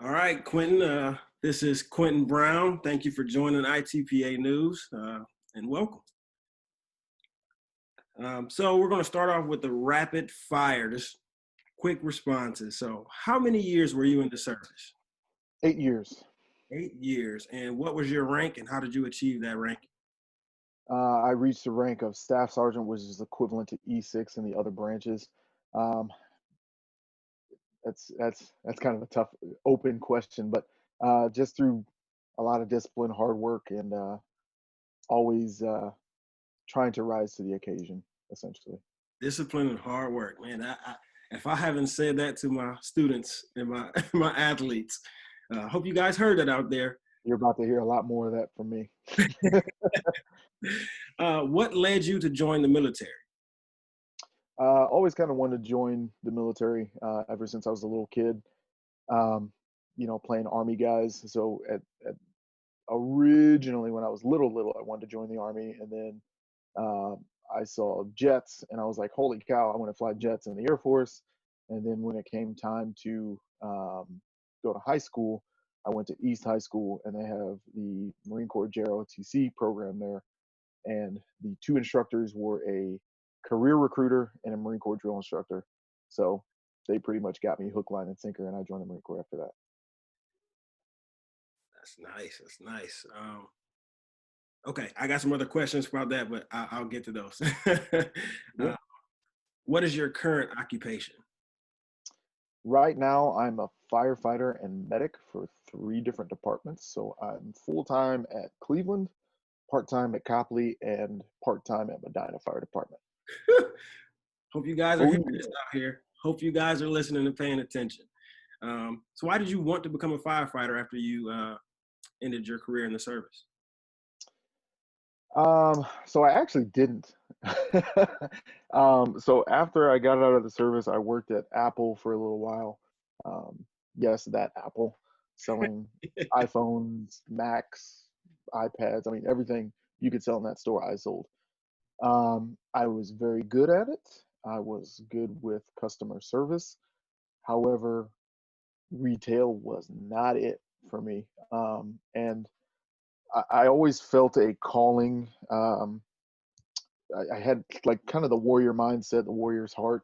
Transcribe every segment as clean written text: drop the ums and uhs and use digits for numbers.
All right, Quentin. This is Quentin Brown. Thank you for joining I.T.P.A. News and welcome. So we're going to start off with the rapid fire, just quick responses. So, how many years were you in the service? 8 years. 8 years. And what was your rank, and how did you achieve that rank? I reached the rank of staff sergeant, which is equivalent to E6 in the other branches. Um, that's kind of a tough open question, but just through a lot of discipline, hard work, and always trying to rise to the occasion, essentially. Discipline and hard work, man. If I haven't said that to my students and my my athletes, I hope you guys heard that out there. You're about to hear a lot more of that from me. What led you to join the military? Always kind of wanted to join the military ever since I was a little kid. Um, playing Army guys. So originally, when I was little, I wanted to join the Army, and then uh, I saw jets, and I was like, "Holy cow! I want to fly jets in the Air Force." And then when it came time to go to high school, I went to East High School, and they have the Marine Corps JROTC program there, and the two instructors were a career recruiter and a Marine Corps drill instructor. So they pretty much got me hook, line, and sinker, and I joined the Marine Corps after that. That's nice. That's nice. Okay, I got some other questions about that, but I'll get to those. Yeah. uh, what is your current occupation? Right now, I'm a firefighter and medic for three different departments. So I'm full time at Cleveland, part time at Copley, and part time at Medina Fire Department. Hope you guys are Oh, hearing yeah. this out here. Hope you guys are listening and paying attention. So, why did you want to become a firefighter after you ended your career in the service? So I actually didn't. So after I got out of the service, I worked at Apple for a little while. Um, yes, that Apple, selling iPhones, Macs, iPads. I mean, everything you could sell in that store, I sold. I was very good at it. I was good with customer service. However, retail was not it for me. And I always felt a calling. I had like kind of the warrior mindset, the warrior's heart,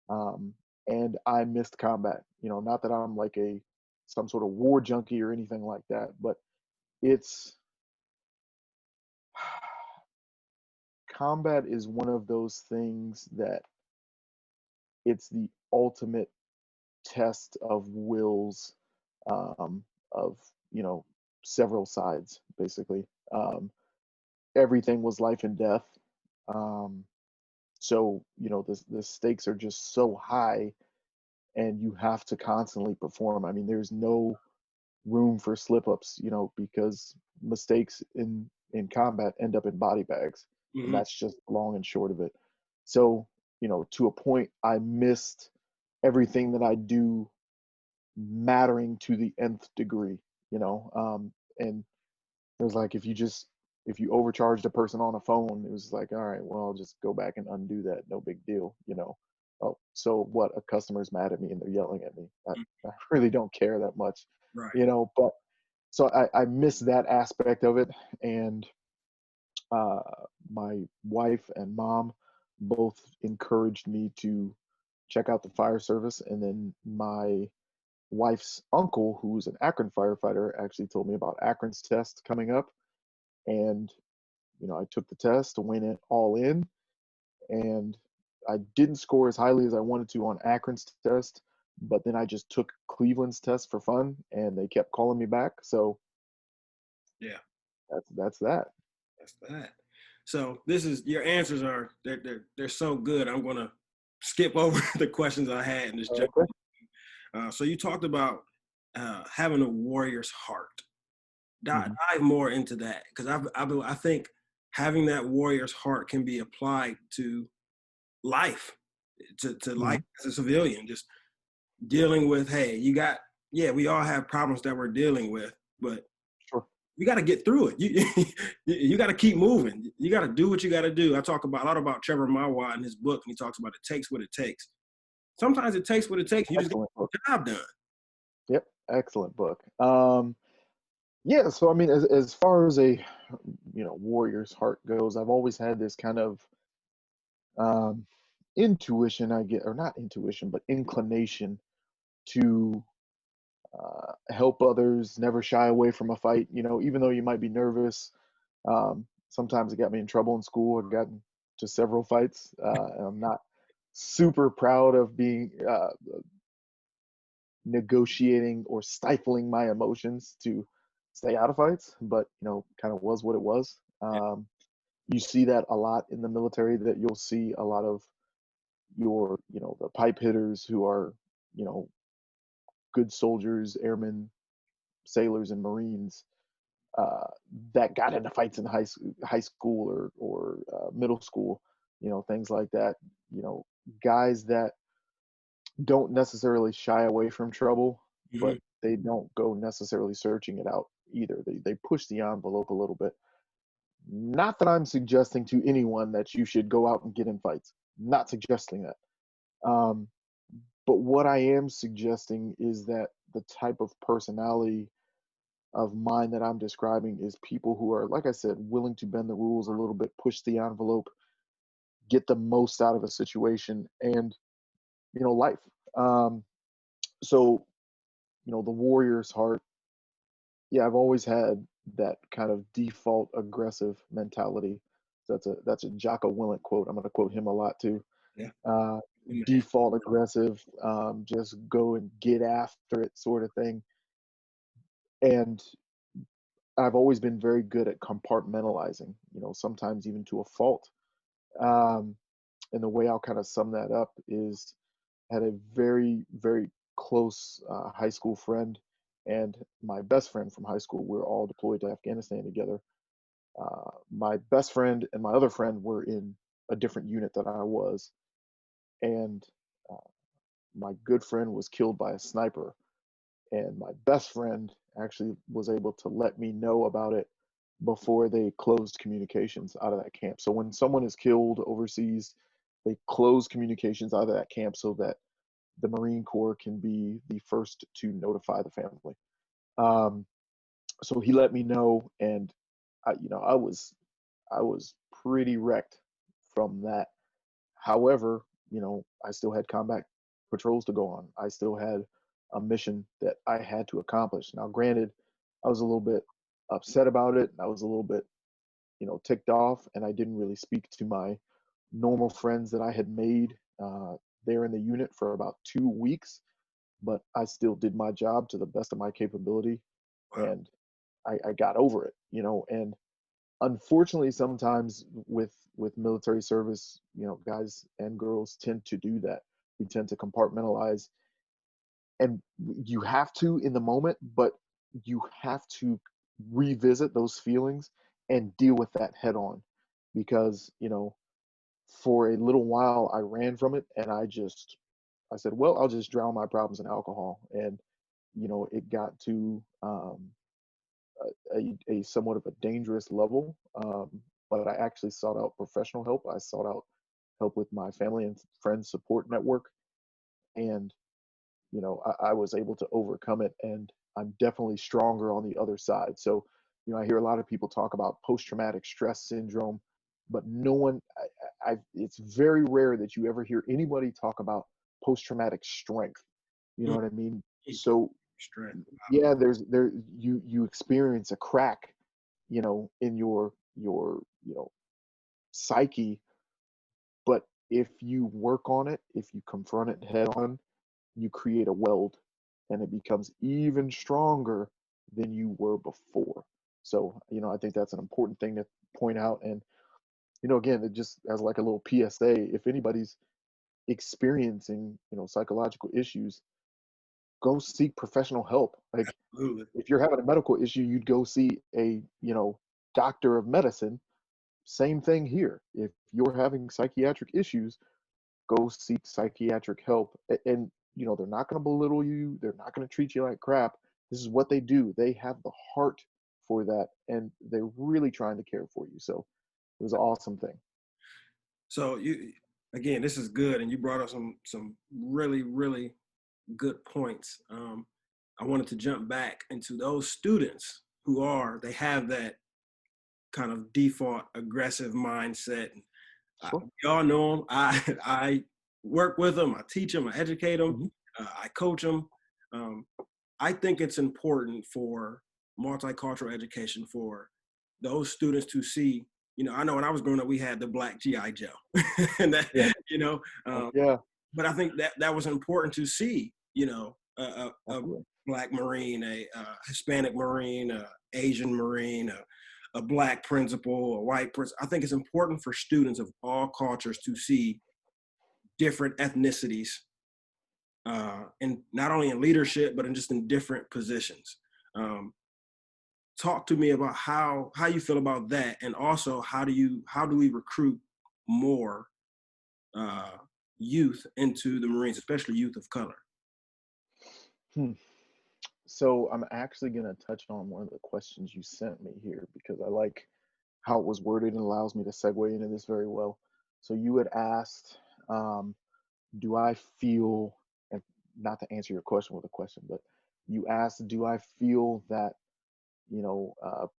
um, and I missed combat. Not that I'm like a some sort of war junkie or anything like that, but it's combat is one of those things that it's the ultimate test of wills, of several sides basically. Everything was life and death. Um, so the stakes are just so high, and you have to constantly perform. I mean, there's no room for slip ups, because mistakes in combat end up in body bags, and Hmm. that's just long and short of it. So to a point, I missed everything that I do mattering to the nth degree. And it was like if you overcharged a person on a phone, it was like, all right, well, I'll just go back and undo that. No big deal. Oh, so what? A customer's mad at me and they're yelling at me. I really don't care that much, Right. but so I miss that aspect of it. And uh, my wife and mom both encouraged me to check out the fire service. And then my wife's uncle, who's an Akron firefighter, actually told me about Akron's test coming up. And I took the test, went it all in, and I didn't score as highly as I wanted to on Akron's test, but then I just took Cleveland's test for fun, and they kept calling me back. So Yeah, that's that. that's that. So this is your answers are they're so good. I'm gonna skip over the questions I had and just jump. Okay. So you talked about having a warrior's heart. Dive, Hmm. dive more into that because I think having that warrior's heart can be applied to life, to life Hmm. as a civilian. Just dealing with, hey, yeah, we all have problems that we're dealing with, but Sure. you got to get through it. You got to keep moving. You got to do what you got to do. I talk about a lot about Trevor Mawa in his book, and he talks about it takes what it takes. Sometimes it takes what it takes. You just get Excellent book. the job done. Yep. Excellent book. Yeah, so I mean, as far as a warrior's heart goes, I've always had this kind of um, intuition, I get, or not intuition, but inclination to help others, never shy away from a fight. Even though you might be nervous, sometimes it got me in trouble in school. I got into several fights, and I'm not super proud of being negotiating or stifling my emotions to stay out of fights, but kind of was what it was. You see that a lot in the military, that you'll see a lot of the pipe hitters who are, you know, good soldiers, airmen, sailors, and Marines uh, that got into fights in high school or middle school, things like that. Guys that don't necessarily shy away from trouble, Hmm. but they don't go necessarily searching it out either. They push the envelope a little bit. Not that I'm suggesting to anyone that you should go out and get in fights. Not suggesting that. Um, but what I am suggesting is that the type of personality of mine that I'm describing is people who are, like I said, willing to bend the rules a little bit, push the envelope, get the most out of a situation, and life. Um, so the warrior's heart. Yeah, I've always had that kind of default aggressive mentality. That's a Jocko Willink quote. I'm going to quote him a lot too. Yeah. Uh, Man. Default aggressive, just go and get after it sort of thing. And I've always been very good at compartmentalizing. Sometimes even to a fault. Um, and the way I'll kind of sum that up is, I had a very, very close high school friend, and my best friend from high school. We were all deployed to Afghanistan together. My best friend and my other friend were in a different unit than I was, and uh, my good friend was killed by a sniper, and my best friend actually was able to let me know about it before they closed communications out of that camp. So when someone is killed overseas, they close communications out of that camp so that the Marine Corps can be the first to notify the family. Um, so he let me know, and I was pretty wrecked from that. However, I still had combat patrols to go on. I still had a mission that I had to accomplish. Now, granted, I was a little bit upset about it. I was a little bit, ticked off, and I didn't really speak to my normal friends that I had made there in the unit for about 2 weeks. But I still did my job to the best of my capability, Wow. and I got over it. And unfortunately, sometimes with military service, guys and girls tend to do that. We tend to compartmentalize, and you have to in the moment, but you have to revisit those feelings and deal with that head on, because for a little while I ran from it, and I said, well, I'll just drown my problems in alcohol. And it got to a somewhat of a dangerous level. But I actually sought out professional help. I sought out help with my family and friends support network, and I was able to overcome it, and I'm definitely stronger on the other side. So I hear a lot of people talk about post-traumatic stress syndrome, but no one, it's very rare that you ever hear anybody talk about post-traumatic strength. You know Mm. what I mean? Keep So strength. yeah, you experience a crack, in your psyche, but if you work on it, if you confront it head on, you create a weld, and it becomes even stronger than you were before. So I think that's an important thing to point out. And again, it just as like a little PSA, if anybody's experiencing psychological issues, go seek professional help. Like, Absolutely. if you're having a medical issue, you'd go see a doctor of medicine. Same thing here. If you're having psychiatric issues, go seek psychiatric help. And they're not going to belittle you. They're not going to treat you like crap. This is what they do. They have the heart for that, and they're really trying to care for you. So it was an awesome thing. So you, again, this is good, and you brought up some really good points. I wanted to jump back into those students who they have that kind of default aggressive mindset. Sure. We all know them. I work with them. I teach them. I educate them. Hmm. I coach them. Um, I think it's important for multicultural education for those students to see. I know when I was growing up, we had the black GI Joe, and that Yeah. you know, um, Yeah. but I think that was important to see. A Absolutely. black Marine, a Hispanic Marine, a Asian Marine, a black principal, a white principal. I think it's important for students of all cultures to see different ethnicities, and not only in leadership, but in just in different positions. Um, Talk to me about how you feel about that, and also how do we recruit more uh, youth into the Marines, especially youth of color? Hmm. So I'm actually going to touch on one of the questions you sent me here because I like how it was worded and allows me to segue into this very well. So you had asked, um, do I feel, and not to answer your question with a question, but you asked, do I feel that,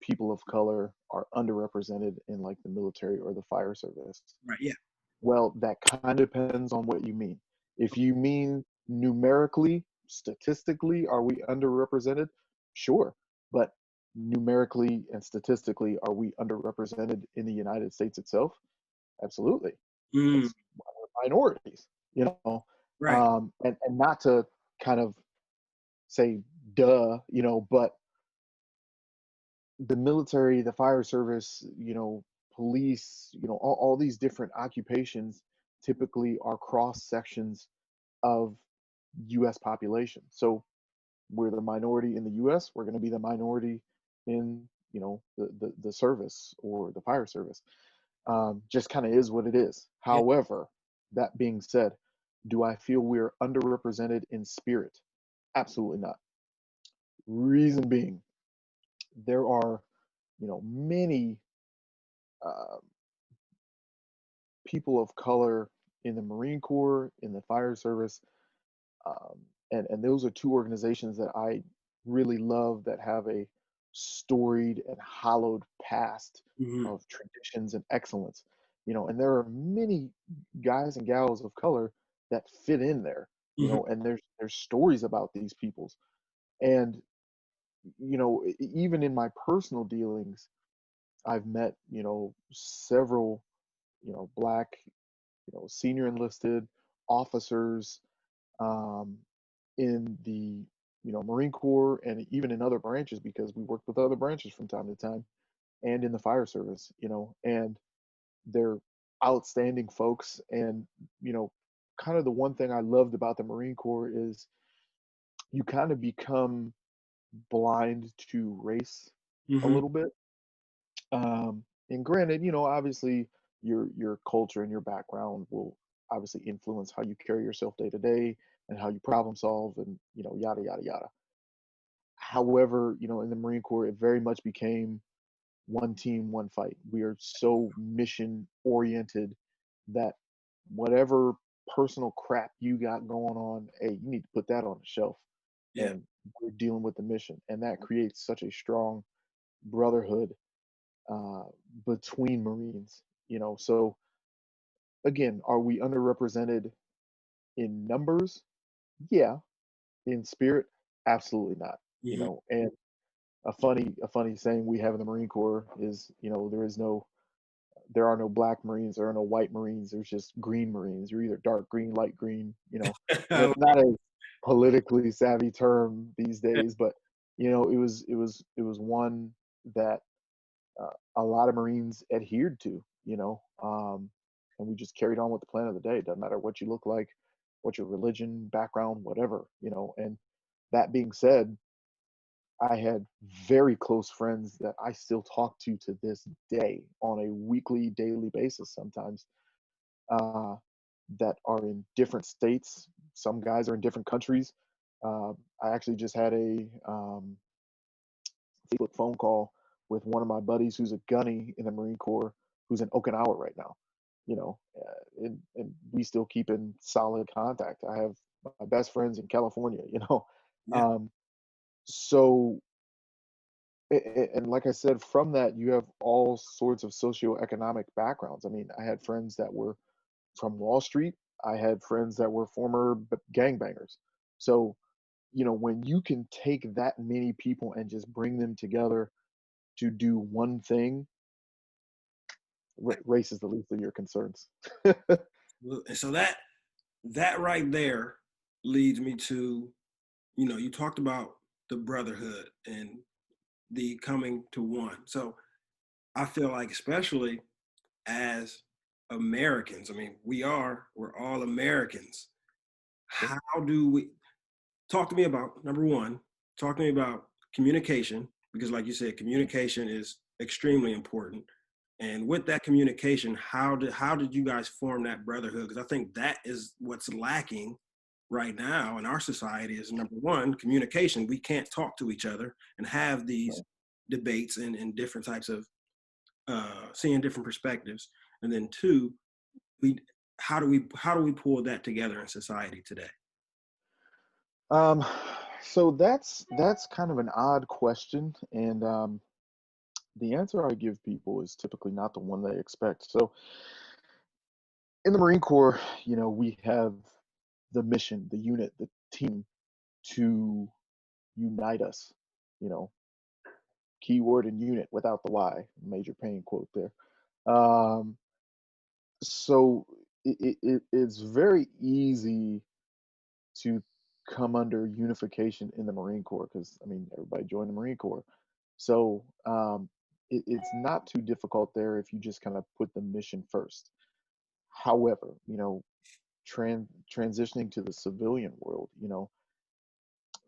people of color are underrepresented in like the military or the fire service? Right. Yeah. Well, that kind of depends on what you mean. If you mean numerically, statistically, are we underrepresented? Sure. But numerically and statistically, are we underrepresented in the United States itself? Absolutely. Mm, That's why we're minorities, you know. right. And not to kind of say duh, but the military, the fire service, police, all these different occupations typically are cross sections of US population. So we're the minority in the US, we're going to be the minority in, the service or the fire service. Just kind of is what it is. Yeah. However, that being said, do I feel we're underrepresented in spirit? Absolutely not. Reason being, there are, many uh, people of color in the Marine Corps, in the fire service, um, and those are two organizations that I really love that have a storied and hallowed past Hmm. of traditions and excellence. And there are many guys and gals of color that fit in there. Hmm. And there's stories about these peoples, and even in my personal dealings, I've met several black senior enlisted officers, um, in the Marine Corps and even in other branches because we worked with other branches from time to time, and in the fire service, and they're outstanding folks. And you know, kind of the one thing I loved about the Marine Corps is you kind of become blind to race a Hmm. little bit. And granted, obviously your culture and your background will obviously influence how you carry yourself day to day and how you problem solve and yada yada yada. However, in the Marine Corps, it very much became one team, one fight. We are so mission oriented that whatever personal crap you got going on, hey, you need to put that on the shelf. Yeah. And we're dealing with the mission, and that creates such a strong brotherhood uh, between Marines. So again, are we underrepresented in numbers? Yeah. In spirit, absolutely not. Hmm. And a funny saying we have in the Marine Corps is, there are no black Marines, there are no white Marines, there's just green Marines. You're either dark green, light green, and it's not a politically savvy term these days, but it was one that a lot of Marines adhered to, and we just carried on with the plan of the day. It doesn't matter what you look like, what your religion, background, whatever. And that being said, I had very close friends that I still talk to this day on a weekly, daily basis sometimes, uh, that are in different states. Some guys are in different countries. I actually just had a Facebook phone call with one of my buddies who's a gunny in the Marine Corps who's in Okinawa right now. And we still keep in solid contact. I have my best friends in California. Yeah. Um, So, and like I said, from that, you have all sorts of socioeconomic backgrounds. I mean, I had friends that were from Wall Street. I had friends that were former gangbangers. So, when you can take that many people and just bring them together to do one thing, race is the least of your concerns. And so that right there leads me to, you talked about the brotherhood and the coming to one. So I feel like, especially as Americans, I mean, we're all Americans. Yep. How do we talk to me about number one, talk to me about communication, because like you said, communication is extremely important. And with that communication, how did you guys form that brotherhood? Because I think that is what's lacking right now in our society is number one, communication. We can't talk to each other and have these Right. debates and different types of seeing different perspectives. And then two, we how do we pull that together in society today? Um, so that's kind of an odd question, and the answer I give people is typically not the one they expect. So in the Marine Corps, we have the mission, the unit, the team to unite us. You know, keyword and unit without the Y. Major pain quote there. Um, so it's very easy to come under unification in the Marine Corps because I mean everybody joined the Marine Corps. So it's not too difficult there if you just kind of put the mission first. However, transitioning to the civilian world,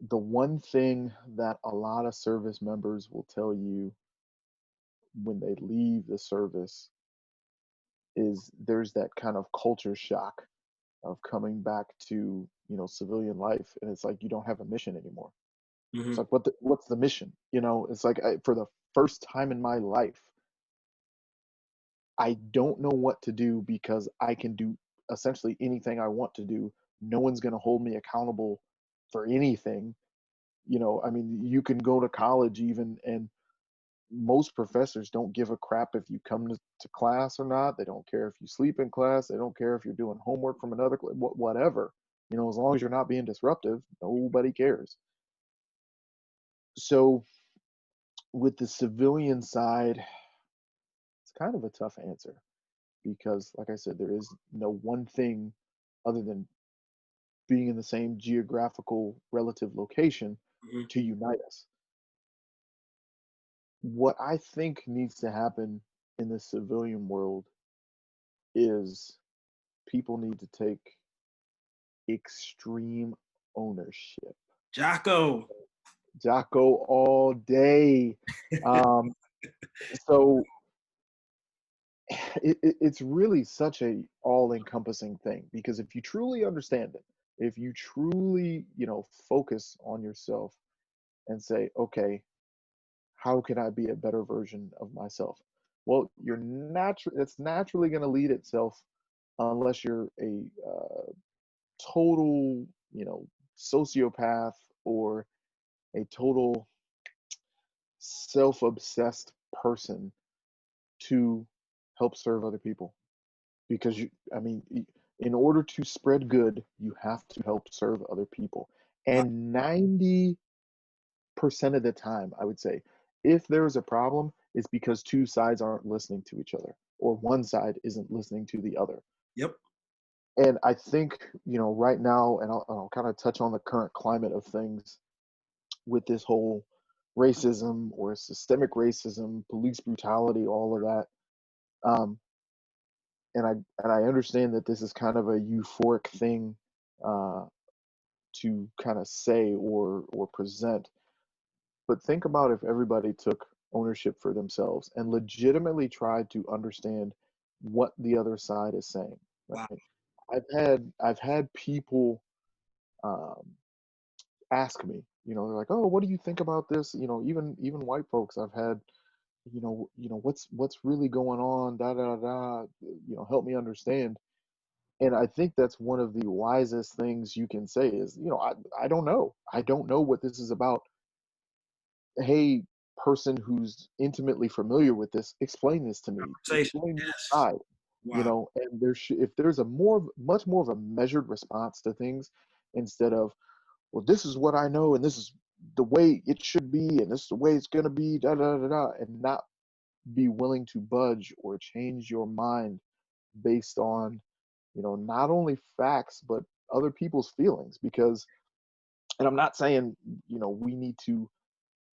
the one thing that a lot of service members will tell you when they leave the service is there's that kind of culture shock of coming back to civilian life, and it's like you don't have a mission anymore. It's Mm-hmm. like what's the mission? It's like for the first time in my life, I don't know what to do because I can do essentially anything I want to do. No one's going to hold me accountable for anything. I mean, you can go to college even, and most professors don't give a crap if you come to class or not. They don't care if you sleep in class. They don't care if you're doing homework from another whatever. As long as you're not being disruptive, nobody cares. So with the civilian side, it's kind of a tough answer because, like I said, there is no one thing other than being in the same geographical relative location Mm-hmm. to unite us. What I think needs to happen in the civilian world is people need to take extreme ownership. Jocko. Jocko all day. Um, so it's really such a all-encompassing thing because if you truly understand it, if you truly, focus on yourself and say, okay, how can I be a better version of myself? Well, it's naturally going to lead itself unless you're a total, sociopath or a total self-obsessed person to help serve other people because I mean, in order to spread good, you have to help serve other people. Wow. And 90% of the time, I would say, if there is a problem, it's because two sides aren't listening to each other or one side isn't listening to the other. Yep. And I think, right now, and I'll kind of touch on the current climate of things with this whole racism or systemic racism, police brutality, all of that. Um, and I understand that this is kind of a euphoric thing uh, to kind of say or present, but think about if everybody took ownership for themselves and legitimately tried to understand what the other side is saying. Wow. Right? I've had people um, ask me, they're like, "Oh, what do you think about this?" Even white folks. I've had, what's really going on? Da da da. Help me understand. And I think that's one of the wisest things you can say is, I don't know. I don't know what this is about. hey, person who's intimately familiar with this, explain this to me. Conversation. Explain your Yes. side. Wow. And if there's a much more of a measured response to things, instead of, well, this is what I know, and this is the way it should be, and this is the way it's gonna be, da da da da, and not be willing to budge or change your mind based on, not only facts but other people's feelings. Because, and I'm not saying, we need to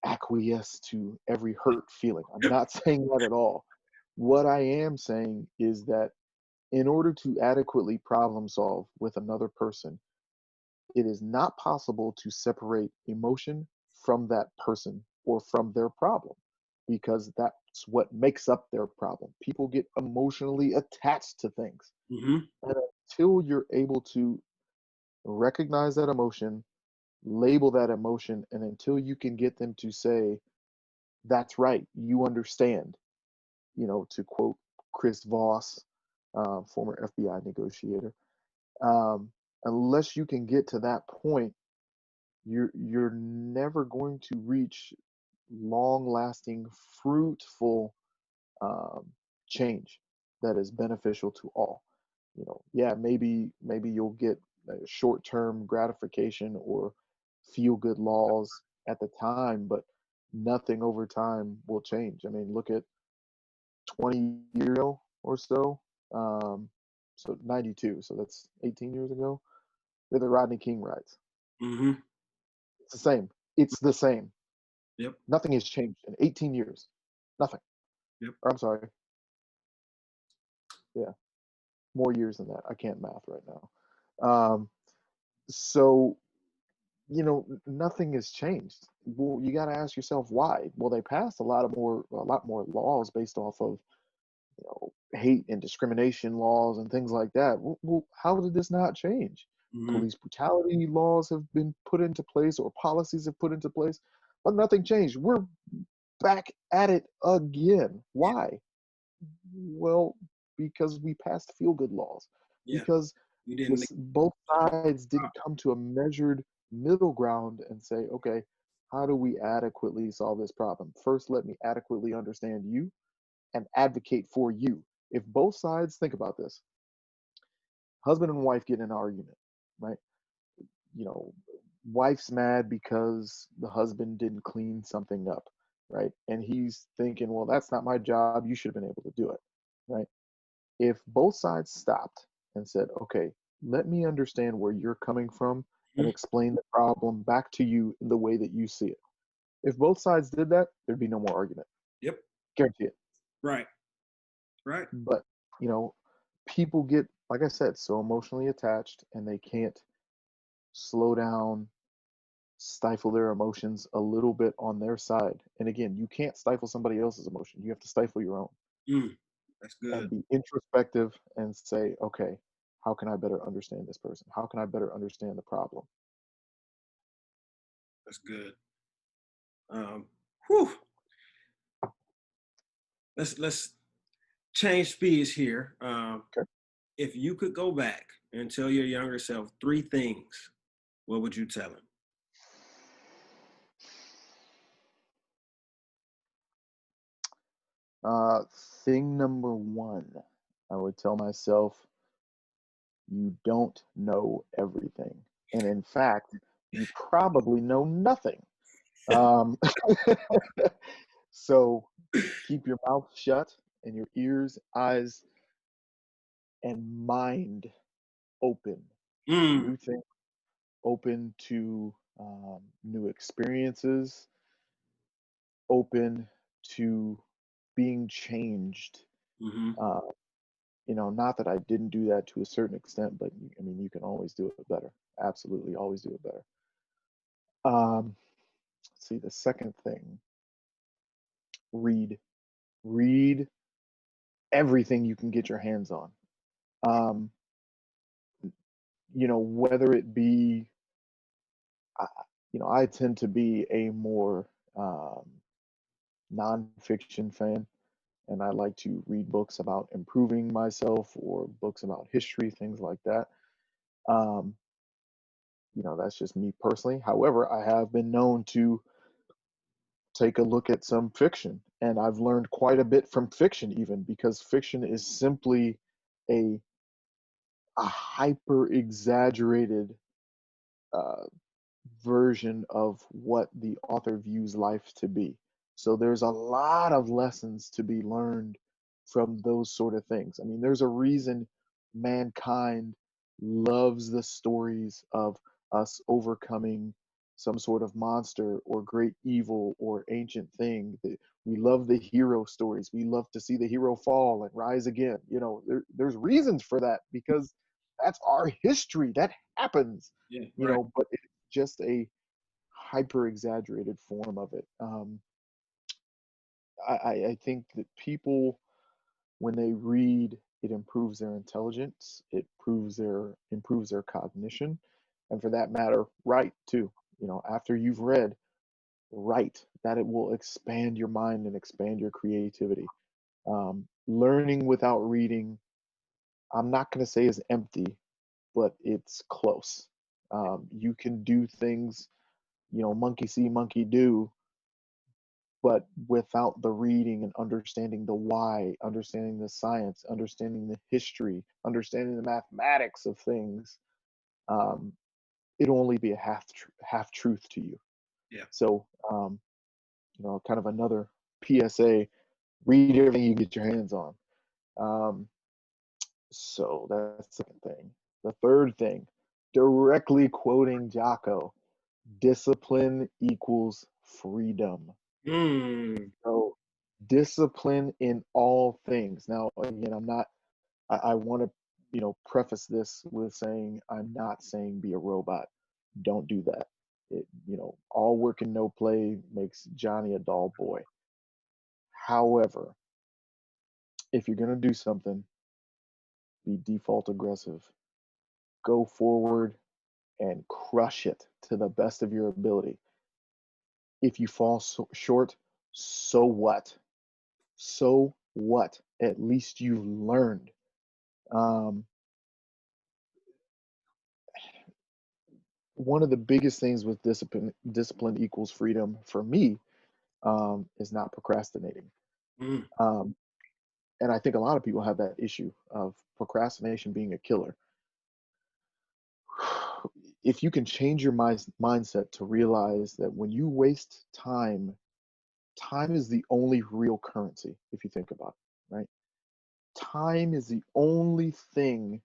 acquiesce to every hurt feeling. I'm not saying that at all. What I am saying is that in order to adequately problem solve with another person, it is not possible to separate emotion from that person or from their problem, because that's what makes up their problem. People get emotionally attached to things. Hmm. And until you're able to recognize that emotion, label that emotion, and until you can get them to say, that's right, you understand, to quote Chris Voss, former FBI negotiator, um, unless you can get to that point, you're never going to reach long-lasting, fruitful um, change that is beneficial to all. Yeah, maybe you'll get a short-term gratification or feel-good laws at the time, but nothing over time will change. I mean, look at 20 years ago or so. Um, so 92, so that's 18 years ago. With the Rodney King riots. Hmm. It's the same. It's the same. Yep. Nothing has changed in 18 years. Nothing. Yep. Or I'm sorry. Yeah, more years than that. I can't math right now. Um, so, nothing has changed. Well, you got to ask yourself why. Well, they passed a lot more laws based off of, hate and discrimination laws and things like that. Well, how did this not change? Hmm. Police brutality laws have been put into place, or policies have put into place, but nothing changed. We're back at it again. Why? Well, because we passed feel good laws, Yeah. because You didn't. this both sides didn't come to a measured middle ground and say, okay, how do we adequately solve this problem? First, let me adequately understand you and advocate for you. If both sides, think about this, husband and wife get in an argument, right? You know, wife's mad because the husband didn't clean something up, right? And he's thinking, well, that's not my job. You should have been able to do it, right? If both sides stopped and said, okay, let me understand where you're coming from and Mhm. explain the problem back to you in the way that you see it. If both sides did that, there'd be no more argument. Yep. Guarantee it. Right. Right. But, you know, people get, like I said, so emotionally attached, and they can't slow down, stifle their emotions a little bit on their side. And again, you can't stifle somebody else's emotion. You have to stifle your own Mm. That's and good. be introspective and say, okay, how can I better understand this person? How can I better understand the problem? That's good. Whew. Let's change speeds here. Okay. If you could go back and tell your younger self three things, what would you tell him? Thing number one, I would tell myself, you don't know everything. And in fact, you probably know nothing. Um, so keep your mouth shut and your ears, eyes, and mind open to Mm. new things, open to new experiences, open to being changed. Hmm. Uh, not that I didn't do that to a certain extent, but I mean, you can always do it better. Absolutely, always do it better. Let's see, the second thing, read. Read everything you can get your hands on. Um, whether it be, I- I tend to be a more nonfiction fan, and I like to read books about improving myself or books about history, things like that. Um, that's just me personally. However, I have been known to take a look at some fiction. And I've learned quite a bit from fiction, even because fiction is simply a, a hyper exaggerated uh, version of what the author views life to be. So there's a lot of lessons to be learned from those sort of things. I mean, there's a reason mankind loves the stories of us overcoming some sort of monster or great evil or ancient thing. We love the hero stories. We love to see the hero fall and rise again. You know, there's reasons for that because that's our history. That happens, Yeah. you Right. know, but it's just a hyper exaggerated form of it. I think that people, when they read, it improves their intelligence, it improves their cognition, and for that matter, write too. You know, after you've read, write. That it will expand your mind and expand your creativity. Learning without reading, I'm not going to say is empty, but it's close. You can do things, you know, monkey see, monkey do, but without the reading and understanding the why, understanding the science, understanding the history, understanding the mathematics of things, um, it'll only be a half truth to you. Yeah. So, you know, kind of another PSA: read everything you get your hands on. Um, so that's the second thing. The third thing, directly quoting Jocko: discipline equals freedom. Mm. So discipline in all things. Now, again, I want to, you know, preface this with saying I'm not saying be a robot. Don't do that. You know, all work and no play makes Johnny a dull boy. However, if you're going to do something, be default aggressive. Go forward and crush it to the best of your ability. If you fall short, so what? So what? At least you've learned. Um, One of the biggest things with discipline equals freedom for me, is not procrastinating. Mm. Um, and I think a lot of people have that issue of procrastination being a killer. If you can change your mindset to realize that when you waste time, time is the only real currency, if you think about it, right? Time is the only thing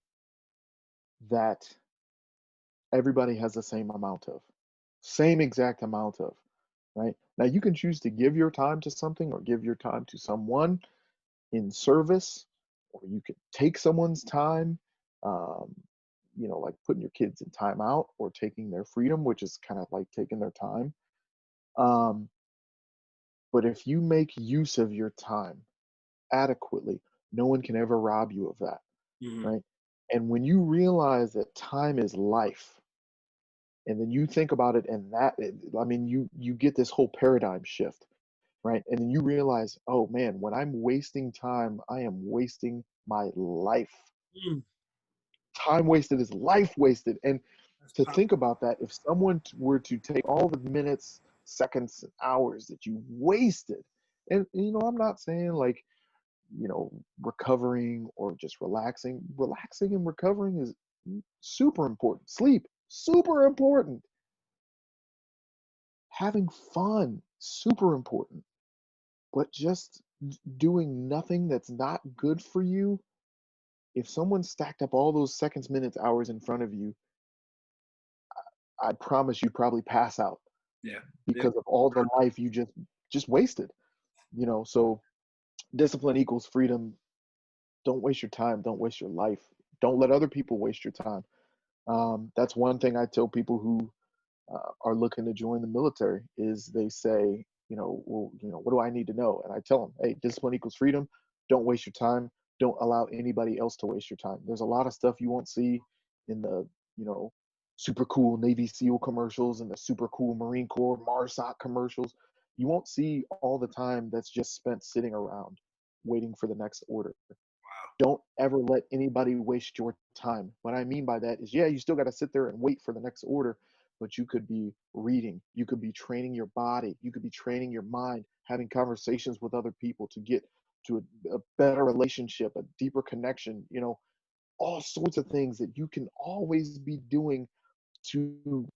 that everybody has the same amount of, same exact amount of, right? Now, you can choose to give your time to something or give your time to someone in service, or you could take someone's time, um, you know, like putting your kids in timeout or taking their freedom, which is kind of like taking their time. Um, but if you make use of your time adequately, no one can ever rob you of that, Mm. right? And when you realize that time is life, and then you think about it, and I mean, you get this whole paradigm shift, right? And then you realize, oh man, when I'm wasting time, I am wasting my life. Mm. Time wasted is life wasted. And That's to powerful. think about that, if someone were to take all the minutes, seconds, and hours that you wasted, and you know, I'm not saying like, you know, recovering or just relaxing. Relaxing and recovering is super important. Sleep, super important. Having fun, super important. But just doing nothing that's not good for you, if someone stacked up all those seconds, minutes, hours in front of you, I promise you probably pass out Yeah. Yeah. because of all the life you just wasted. You know, so discipline equals freedom. Don't waste your time. Don't waste your life. Don't let other people waste your time. That's one thing I tell people who are looking to join the military is they say, you know, well, you know, what do I need to know? And I tell them, hey, discipline equals freedom. Don't waste your time. Don't allow anybody else to waste your time. There's a lot of stuff you won't see in the, you know, super cool Navy SEAL commercials and the super cool Marine Corps MARSOC commercials. You won't see all the time that's just spent sitting around waiting for the next order. Wow. Don't ever let anybody waste your time. What I mean by that is, yeah, you still got to sit there and wait for the next order, but you could be reading, you could be training your body, you could be training your mind, having conversations with other people to get to a better relationship, a deeper connection, all sorts of things that you can always be doing to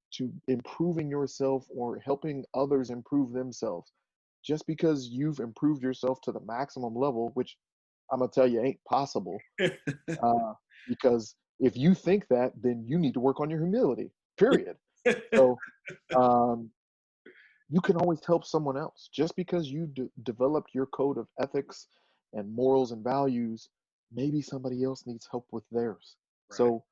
improving yourself or helping others improve themselves. Just because you've improved yourself to the maximum level, which I'm gonna tell you ain't possible, uh, because if you think that, then you need to work on your humility. Period. So um, you can always help someone else. Just because you developed your code of ethics and morals and values, maybe somebody else needs help with theirs. Right. So,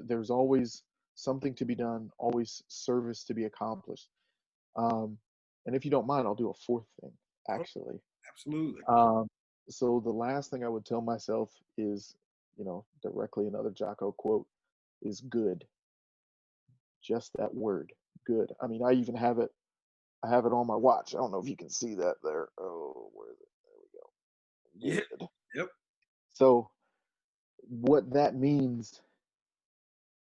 there's always something to be done, always service to be accomplished. Um, and if you don't mind, I'll do a fourth thing, Oh, actually. absolutely. Um, so the last thing I would tell myself is, directly another Jocko quote is good. Just that word, good. I mean, I have it on my watch. I don't know if you can see that there. Oh, where is it? There Yeah. we go. Good. Yep. So what that means,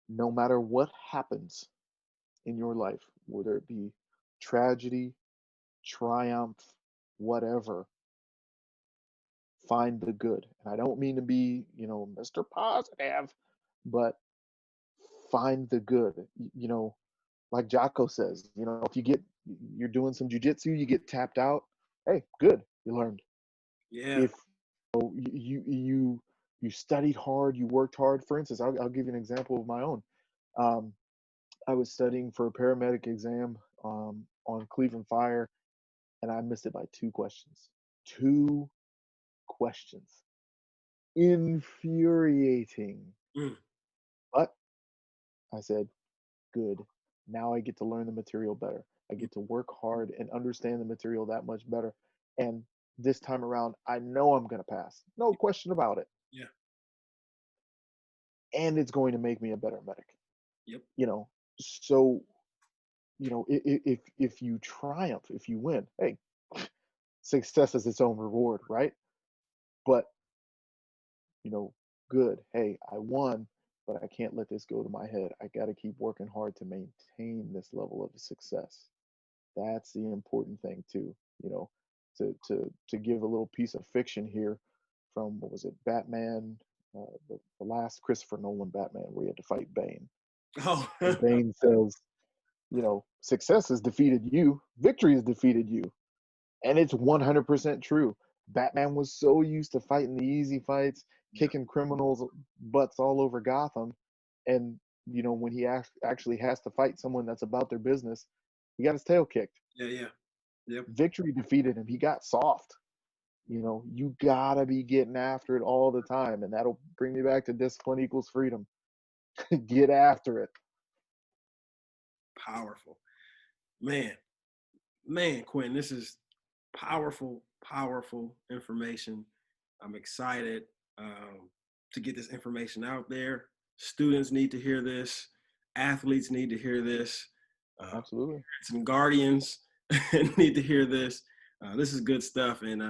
no matter what happens in your life, whether it be tragedy, triumph, whatever, find the good. And I don't mean to be, Mr. Positive, but find the good. Like Jocko says, if you're doing some jujitsu, you get tapped out. Hey, good, you learned. Yeah. If you studied hard, you worked hard. For instance, I'll give you an example of my own. Um, I was studying for a paramedic exam on Cleveland Fire, and I missed it by 2 questions. 2 questions. Infuriating. Mm. But I said, good. Now I get to learn the material better. I Mm. get to work hard and understand the material that much better. And this time around, I know I'm going to pass. No question about it. Yeah. And it's going to make me a better medic. Yep. You know, so if you triumph, if you win, hey, success is its own reward, right? But you know, good. Hey, I won, but I can't let this go to my head. I got to keep working hard to maintain this level of success. That's the important thing too. You know, to give a little piece of fiction here from what was it, Batman, the last Christopher Nolan Batman, where he had to fight Bane. Oh. And Bane says, success has defeated you, victory has defeated you. And it's 100% true. Batman was so used to fighting the easy fights, Yeah. kicking criminals' butts all over Gotham. And, when he actually has to fight someone that's about their business, he got his tail kicked. Yeah. Yeah. Yep. Victory defeated him. He got soft. You gotta be getting after it all the time. And that'll bring me back to discipline equals freedom. Get after it. Powerful. Man. Man, Quentin, this is powerful, powerful information. I'm excited to get this information out there. Students need to hear this. Athletes need to hear this. Absolutely. Some guardians need to hear this. This is good stuff. And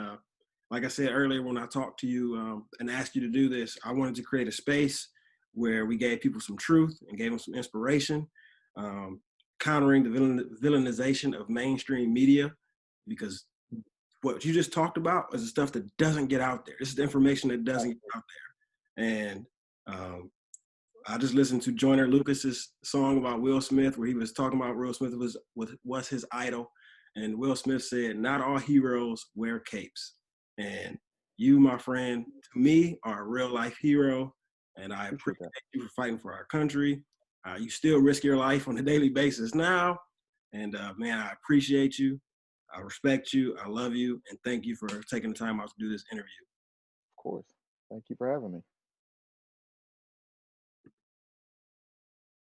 like I said earlier, when I talked to you and asked you to do this, I wanted to create a space where we gave people some truth and gave them some inspiration, um, countering the villainization of mainstream media, because what you just talked about is the stuff that doesn't get out there. This is the information that doesn't get out there. And um, I just listened to Joyner Lucas's song about Will Smith, where he was talking about Will Smith was his idol, and Will Smith said, "Not all heroes wear capes." And you, my friend, to me, are a real life hero, and I Appreciate appreciate that. you for fighting for our country. You still risk your life on a daily basis now, and man, I appreciate you. I respect you. I love you, and thank you for taking the time out to do this interview. Of course. Thank you for having me.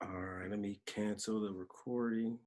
All right, let me cancel the recording.